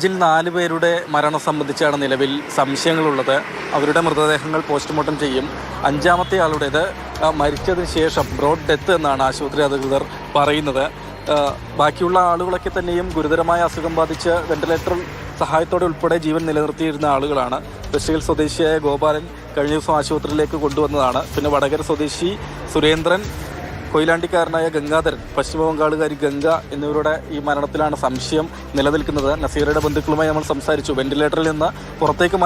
അഞ്ചിൽ 4 പേരുടെ മരണം സംബന്ധിച്ചാണ് നിലവിൽ സംശയങ്ങളുള്ളത്. അവരുടെ മൃതദേഹങ്ങൾ പോസ്റ്റ്മോർട്ടം ചെയ്യും. 5ാമത്തെ ആളുടേത് മരിച്ചതിന് ശേഷം ബ്രോഡ് ഡെത്ത് എന്നാണ് ആശുപത്രി അധികൃതർ പറയുന്നത്. ബാക്കിയുള്ള ആളുകളൊക്കെ തന്നെയും ഗുരുതരമായ അസുഖം ബാധിച്ച് വെന്റിലേറ്റർ സഹായത്തോടെ ഉൾപ്പെടെ ജീവൻ നിലനിർത്തിയിരുന്ന ആളുകളാണ്. വെസ്റ്റിഹിൽ സ്വദേശിയായ ഗോപാലൻ കഴിഞ്ഞ ദിവസം ആശുപത്രിയിലേക്ക് കൊണ്ടുവന്നതാണ്. പിന്നെ വടകര സ്വദേശി സുരേന്ദ്രൻ, കൊയിലാണ്ടിക്കാരനായ ഗംഗാധരൻ, പശ്ചിമ ബംഗാളുകാരി ഗംഗ എന്നിവരുടെ ഈ മരണത്തിലാണ് സംശയം നിലനിൽക്കുന്നത്. നസീറയുടെ ബന്ധുക്കളുമായി നമ്മൾ സംസാരിച്ചു. വെന്റിലേറ്ററിൽ നിന്ന് പുറത്തേക്ക്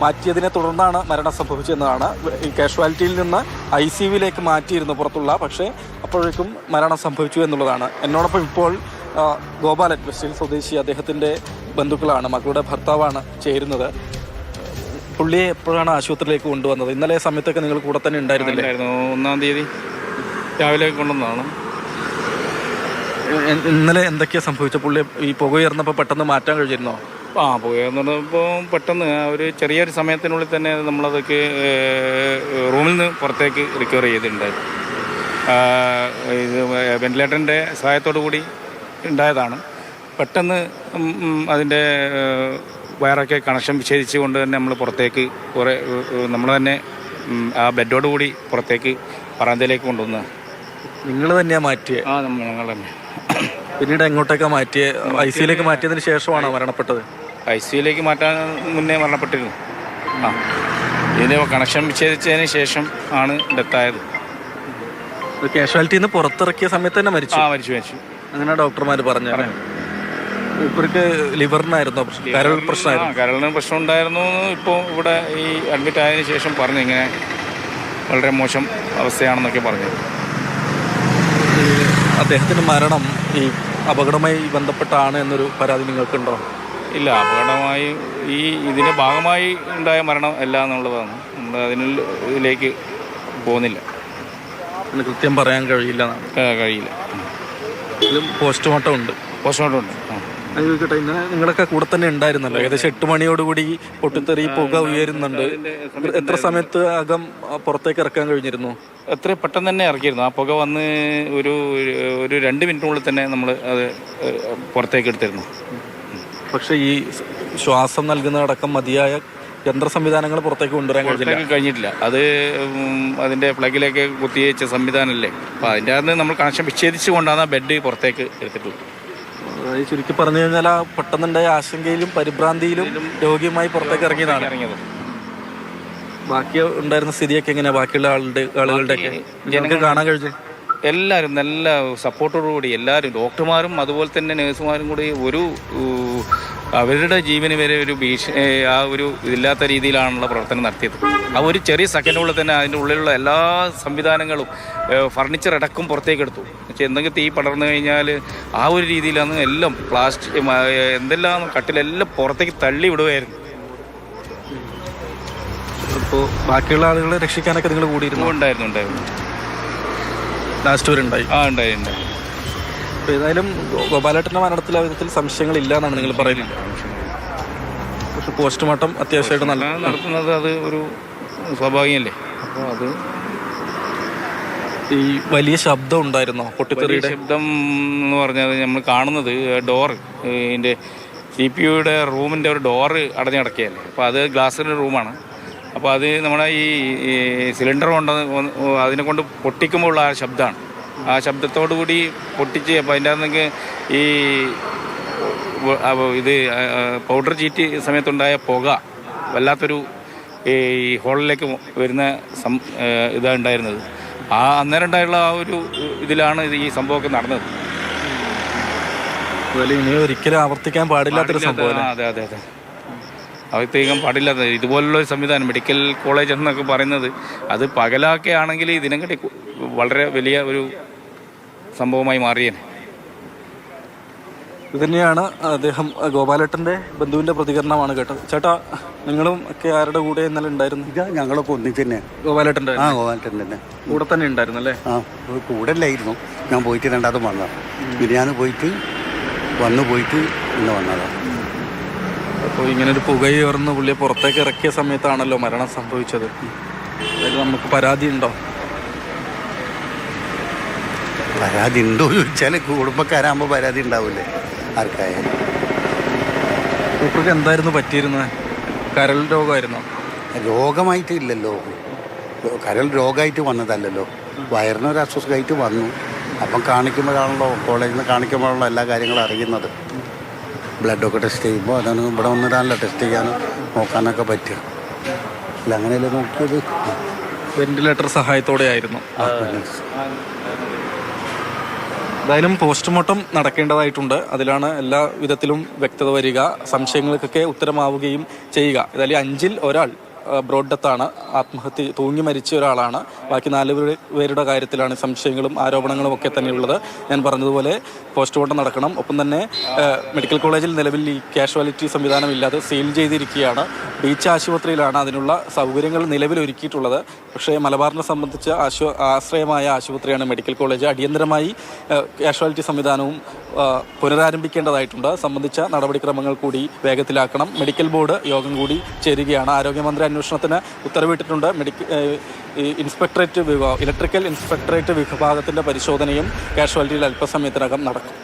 മാറ്റിയതിനെ തുടർന്നാണ് മരണം സംഭവിച്ചതെന്നാണ്. ഈ കാഷ്വാലിറ്റിയിൽ നിന്ന് ICUവിലേക്ക് മാറ്റിയിരുന്നു പുറത്തുള്ള, പക്ഷേ അപ്പോഴേക്കും മരണം സംഭവിച്ചു എന്നുള്ളതാണ്. എന്നോടൊപ്പം ഇപ്പോൾ ഗോപാലൻ, വെസ്റ്റിഹിൽ സ്വദേശി, അദ്ദേഹത്തിൻ്റെ ബന്ധുക്കളാണ്, മകളുടെ ഭർത്താവാണ് ചേരുന്നത്. പുള്ളിയെ എപ്പോഴാണ് ആശുപത്രിയിലേക്ക് കൊണ്ടുവന്നത്? ഇന്നലെ സമയത്തൊക്കെ നിങ്ങൾ കൂടെ തന്നെ ഉണ്ടായിരുന്നില്ലേ? 1-ാം തീയതി രാവിലെ കൊണ്ടുവന്നതാണ്. ഇന്നലെ എന്തൊക്കെയാണ് സംഭവിച്ചത്? പുള്ളി ഈ പുക ഉയർന്നപ്പോൾ പെട്ടെന്ന് മാറ്റാൻ കഴിഞ്ഞിരുന്നോ? പുക ഉയർന്നപ്പോൾ പെട്ടെന്ന് ഒരു ചെറിയൊരു സമയത്തിനുള്ളിൽ തന്നെ നമ്മളതൊക്കെ റൂമിൽ നിന്ന് പുറത്തേക്ക് റിക്കവർ ചെയ്തിട്ടുണ്ടായിരുന്നു. ഇത് വെന്റിലേറ്ററിൻ്റെ സഹായത്തോടു കൂടി ഉണ്ടായതാണ്. പെട്ടെന്ന് അതിൻ്റെ വയറൊക്കെ കണക്ഷൻ വിച്ഛേദിച്ച് കൊണ്ട് തന്നെ നമ്മൾ പുറത്തേക്ക് നമ്മൾ തന്നെ ആ ബെഡോടുകൂടി പുറത്തേക്ക് വരാന്തയിലേക്ക് കൊണ്ടുവന്ന്. നിങ്ങൾ തന്നെയാണ് മാറ്റിയത്? ഞങ്ങൾ തന്നെ. പിന്നീട് എങ്ങോട്ടേക്കാണ് മാറ്റിയത്? ICUവിലേക്ക് മാറ്റിയതിന് ശേഷമാണോ മരണപ്പെട്ടത്? ICUവിലേക്ക് മാറ്റാൻ മുന്നേ മരണപ്പെട്ടിരുന്നു. ഇതിൻ്റെ കണക്ഷൻ വിച്ഛേദിച്ചതിന് ശേഷം ആണ് ഡെത്തായത്. കാഷ്വാലിറ്റിയിൽ നിന്ന് പുറത്തിറക്കിയ സമയത്ത് തന്നെ മരിച്ചു? മരിച്ചു. അങ്ങനെ ഡോക്ടർമാർ പറഞ്ഞു. ഇവർക്ക് ലിവറിനായിരുന്നോ പ്രശ്നമായിരുന്നു? കരളിന് പ്രശ്നം ഉണ്ടായിരുന്നു. ഇപ്പോൾ ഇവിടെ ഈ അഡ്മിറ്റ് ആയതിനു ശേഷം പറഞ്ഞു ഇങ്ങനെ വളരെ മോശം അവസ്ഥയാണെന്നൊക്കെ പറഞ്ഞു. അദ്ദേഹത്തിൻ്റെ മരണം ഈ അപകടവുമായി ബന്ധപ്പെട്ടാണ് എന്നൊരു പരാതി നിങ്ങൾക്കുണ്ടോ? ഇല്ല, അപകടമായി ഇതിൻ്റെ ഭാഗമായി ഉണ്ടായ മരണം അല്ല എന്നുള്ളതാണ്. നമ്മൾ ഇതിലേക്ക് പോകുന്നില്ല. കൃത്യം പറയാൻ കഴിയില്ല. പോസ്റ്റ്മോർട്ടം ഉണ്ട്. ചോദിക്കട്ടെ, ഇന്നലെ നിങ്ങളൊക്കെ കൂടെ തന്നെ ഉണ്ടായിരുന്നല്ലോ. ഏകദേശം 8 മണിയോടുകൂടി പൊട്ടിത്തെറി, പുക ഉയരുന്നുണ്ട്. എത്ര സമയത്ത് അകം പുറത്തേക്ക് ഇറക്കാൻ കഴിഞ്ഞിരുന്നു? എത്ര പെട്ടെന്ന് തന്നെ ഇറക്കിയിരുന്നു. ആ പുക വന്ന് ഒരു 2 മിനിറ്റിനുള്ളിൽ തന്നെ നമ്മൾ അത് പുറത്തേക്ക് എടുത്തിരുന്നു. പക്ഷേ ഈ ശ്വാസം നൽകുന്നതടക്കം മതിയായ യന്ത്ര സംവിധാനങ്ങൾ പുറത്തേക്ക് കൊണ്ടുവരാൻ കഴിഞ്ഞിട്ടില്ല. അത് അതിൻ്റെ പ്ലഗിലേക്ക് കുത്തിവെച്ച സംവിധാനമല്ലേ. അപ്പോൾ അതിൻ്റെ അകത്ത് നമ്മൾ കണക്ഷൻ വിച്ഛേദിച്ച് കൊണ്ടാണ് ബെഡ് പുറത്തേക്ക് എടുത്തിട്ടുള്ളത്. ചുരുക്കി പറഞ്ഞു കഴിഞ്ഞാൽ ആ പെട്ടെന്നുണ്ടായ ആശങ്കയിലും പരിഭ്രാന്തിയിലും രോഗിയുമായി പുറത്തേക്ക് ഇറങ്ങിയത്. ബാക്കി ഉണ്ടായിരുന്ന സ്ഥിതിയൊക്കെ എങ്ങനെയാ? ബാക്കിയുള്ള ആളുകളുടെ ഒക്കെ കാണാൻ കഴിഞ്ഞു? എല്ലാവരും നല്ല സപ്പോർട്ടോടുകൂടി എല്ലാവരും, ഡോക്ടർമാരും അതുപോലെ തന്നെ നഴ്സുമാരും കൂടി അവരുടെ ജീവന് വരെ ഒരു ആ ഒരു ഇതില്ലാത്ത രീതിയിലാണുള്ള പ്രവർത്തനം നടത്തിയത്. ആ ഒരു ചെറിയ സെക്കൻഡുള്ളിൽ തന്നെ അതിൻ്റെ ഉള്ളിലുള്ള എല്ലാ സംവിധാനങ്ങളും ഫർണിച്ചർ അടക്കം പുറത്തേക്ക് എടുത്തു. എന്തെങ്കിലും തീ പടർന്നു കഴിഞ്ഞാൽ ആ ഒരു രീതിയിലാണ് എല്ലാം പ്ലാസ്റ്റിക് എന്തെല്ലാം കട്ടിലെല്ലാം പുറത്തേക്ക് തള്ളി വിടുകയായിരുന്നു. അപ്പോൾ ബാക്കിയുള്ള ആളുകളെ രക്ഷിക്കാനൊക്കെ നിങ്ങൾ കൂടിയിരുന്നു? ഉണ്ടായിരുന്നു. ലാസ്റ്റ് വരെ ഉണ്ടായി. ഉണ്ടായി. അപ്പോൾ ഏതായാലും ഗോപാലേട്ടൻ്റെ മരണത്തിൽ ആ വിധത്തിൽ സംശയങ്ങളില്ല എന്നാണ് നിങ്ങൾ പറയുന്നത്. പക്ഷെ പോസ്റ്റ്മോർട്ടം അത്യാവശ്യമായിട്ട് നടത്തുന്നത് അത് ഒരു സ്വാഭാവികമല്ലേ. അപ്പോൾ അത് ഈ വലിയ ശബ്ദം ഉണ്ടായിരുന്നോ? പൊട്ടിത്തെറിയുടെ ശബ്ദം എന്ന് പറഞ്ഞാൽ നമ്മൾ കാണുന്നത് ഡോറ്, ഇതിൻ്റെ CPU-യുടെ റൂമിൻ്റെ ഒരു ഡോറ് അടഞ്ഞു കിടക്കുകയല്ലേ. അപ്പോൾ അത് ഗ്ലാസിൻ്റെ റൂമാണ്. അപ്പോൾ അത് നമ്മുടെ ഈ സിലിണ്ടർ കൊണ്ട് അതിനെ കൊണ്ട് പൊട്ടിക്കുമ്പോൾ ഉള്ള ആ ശബ്ദമാണ്. ആ ശബ്ദത്തോടു കൂടി പൊട്ടിച്ച് അപ്പോൾ അതിൻ്റെ അകത്ത് ഈ ഇത് പൗഡർ ചീറ്റി സമയത്തുണ്ടായ പുക വല്ലാത്തൊരു ഈ ഹോളിലേക്ക് വരുന്ന ഇതാണ് ഉണ്ടായിരുന്നത്. അന്നേരം ഉണ്ടായുള്ള ആ ഒരു ഇതിലാണ് ഈ സംഭവമൊക്കെ നടന്നത്. ഇനി ഒരിക്കലും ആവർത്തിക്കാൻ പാടില്ലാത്തൊരു സംഭവം. അതെ. ആവർത്തിക്കാൻ പാടില്ലാത്ത ഇതുപോലുള്ളൊരു സംവിധാനം മെഡിക്കൽ കോളേജ് എന്നൊക്കെ പറയുന്നത് അത് പകലൊക്കെ ആണെങ്കിൽ ഇതിനെക്കാട്ടി വളരെ വലിയ ഒരു സംഭവമായി മാറിയേനെ. ഇതുതന്നെയാണ് അദ്ദേഹം ഗോപാലേട്ടൻ്റെ ബന്ധുവിൻ്റെ പ്രതികരണമാണ് കേട്ടത്. ചേട്ടാ, നിങ്ങളും ഒക്കെ ആരുടെ കൂടെ ഇന്നലെ ഉണ്ടായിരുന്നു? ഞങ്ങളൊക്കെ ഒന്നിച്ച് തന്നെ. ഗോപാലേട്ടൻ്റെ? ഗോപാലേട്ടൻ തന്നെ കൂടെ തന്നെ ഉണ്ടായിരുന്നു അല്ലേ? കൂടെ അല്ലായിരുന്നു. ഞാൻ പോയിട്ട് 2ാമത് വന്നതാണ്. ബിരിയാണി പോയിട്ട് ഇന്ന് വന്നതാണ്. അപ്പോൾ ഇങ്ങനൊരു പുകയുയർന്ന് പുള്ളിയെ പുറത്തേക്ക് ഇറക്കിയ സമയത്താണല്ലോ മരണം സംഭവിച്ചത്. അതായത് നമുക്ക് പരാതി ഉണ്ടോ? പരാതി ഉണ്ടോ ചോദിച്ചാൽ കുടുംബക്കാരാകുമ്പോൾ പരാതി ഉണ്ടാവില്ലേ ആർക്കായാലും. മൂപ്പർക്ക് എന്തായിരുന്നു പറ്റിയിരുന്നത്? കരൾ രോഗമായിരുന്നോ? രോഗമായിട്ട് ഇല്ലല്ലോ, കരൾ രോഗമായിട്ട് വന്നതല്ലല്ലോ, വയറിനൊരു അസ്വസ്ഥമായിട്ട് വന്നു. അപ്പം കാണിക്കുമ്പോഴാണല്ലോ, കോളേജിൽ നിന്ന് കാണിക്കുമ്പോഴാണല്ലോ എല്ലാ കാര്യങ്ങളും അറിയുന്നത്. ബ്ലഡൊക്കെ ടെസ്റ്റ് ചെയ്യുമ്പോൾ അതാണ് ഇവിടെ വന്നിട്ടാണല്ലോ ടെസ്റ്റ് ചെയ്യാനും നോക്കാനൊക്കെ പറ്റുക. അല്ല അങ്ങനെയല്ലേ നോക്കിയത്. വെന്റിലേറ്റർ സഹായത്തോടെ ആയിരുന്നു. എന്തായാലും പോസ്റ്റ്മോർട്ടം നടക്കേണ്ടതായിട്ടുണ്ട്. അതിലാണ് എല്ലാ വിധത്തിലും വ്യക്തത വരിക, സംശയങ്ങൾക്കൊക്കെ ഉത്തരമാവുകയും ചെയ്യുക. ഏതായാലും 5-ൽ ഒരാൾ ബ്രോഡ് ഡെത്താണ്, ആത്മഹത്യ തൂങ്ങി മരിച്ച ഒരാളാണ്. ബാക്കി 4 പേരുടെ കാര്യത്തിലാണ് സംശയങ്ങളും ആരോപണങ്ങളും ഒക്കെ തന്നെയുള്ളത്. ഞാൻ പറഞ്ഞതുപോലെ പോസ്റ്റ്മോർട്ടം നടക്കണം. ഒപ്പം തന്നെ മെഡിക്കൽ കോളേജിൽ നിലവിൽ ഈ കാഷ്വാലിറ്റി സംവിധാനം ഇല്ലാതെ സീൽ ചെയ്തിരിക്കുകയാണ്. ബീച്ച് ആശുപത്രിയിലാണ് അതിനുള്ള സൗകര്യങ്ങൾ നിലവിൽ ഒരുക്കിയിട്ടുള്ളത്. പക്ഷേ മലബാറിനെ സംബന്ധിച്ച് ആശ്രയമായ ആശുപത്രിയാണ് മെഡിക്കൽ കോളേജ്. അടിയന്തരമായി കാഷ്വാലിറ്റി സംവിധാനവും പുനരാരംഭിക്കേണ്ടതായിട്ടുണ്ട്. സംബന്ധിച്ച നടപടിക്രമങ്ങൾ കൂടി വേഗത്തിലാക്കണം. മെഡിക്കൽ ബോർഡ് യോഗം കൂടി ചേരുകയാണ്. ആരോഗ്യമന്ത്രി അന്വേഷണത്തിന് ഉത്തരവിട്ടിട്ടുണ്ട്. ഇൻസ്പെക്ടറേറ്റ് വിഭാഗം, ഇലക്ട്രിക്കൽ ഇൻസ്പെക്ടറേറ്റ് വിഭാഗത്തിൻ്റെ പരിശോധനയും കാഷ്വാലിറ്റിയിൽ അല്പസമയത്തിനകം നടക്കും.